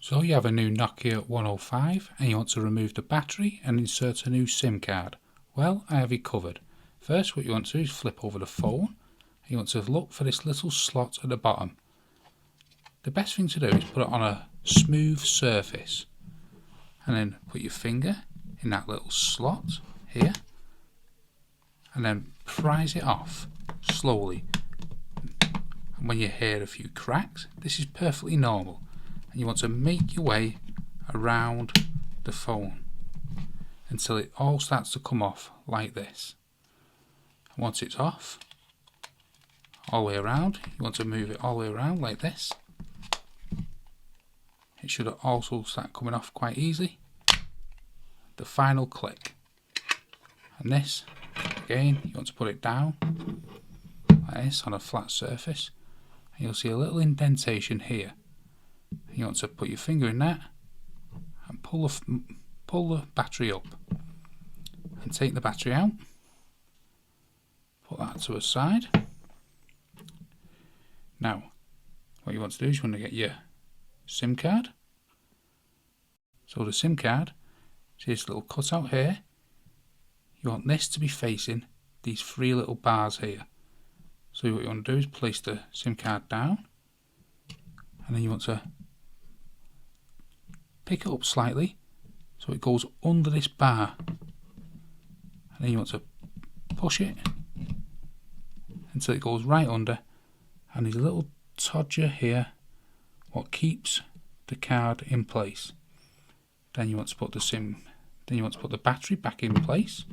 So you have a new Nokia 105 and you want to remove the battery and insert a new SIM card. Well, I have you covered. First, what you want to do is flip over the phone. You want to look for this little slot at the bottom. The best thing to do is put it on a smooth surface and then put your finger in that little slot here and then prise it off slowly. And when you hear a few cracks, this is perfectly normal. And you want to make your way around the phone until it all starts to come off like this. And once it's off, all the way around, you want to move it all the way around like this. It should also start coming off quite easily. The final click. And this, again, you want to put it down like this on a flat surface. And you'll see a little indentation here. You want to put your finger in that and pull the battery up and take the battery out. Put that to a side. Now, what you want to do is you want to get your SIM card. So the SIM card, see this little cutout here? You want this to be facing these three little bars here. So what you want to do is place the SIM card down, and then you want to pick it up slightly so it goes under this bar, and then you want to push it until it goes right under, and there's a little todger here what keeps the card in place. Then you want to put the battery back in place,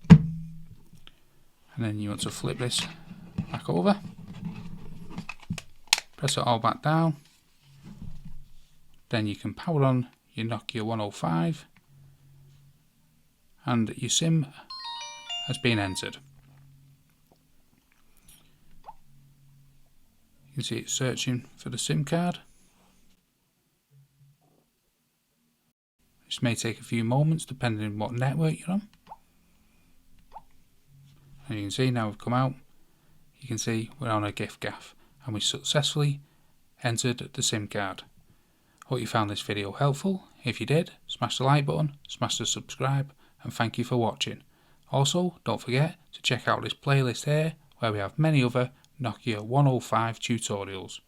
and then you want to flip this back over, press it all back down. Then you can power on your Nokia 105 and your SIM has been entered. You can see it's searching for the SIM card. This may take a few moments depending on what network you're on. And you can see now we've come out, you can see we're on a gift gaff and we successfully entered the SIM card. Hope you found this video helpful. If you did, smash the like button, smash the subscribe, and thank you for watching. Also, don't forget to check out this playlist here where we have many other Nokia 105 tutorials.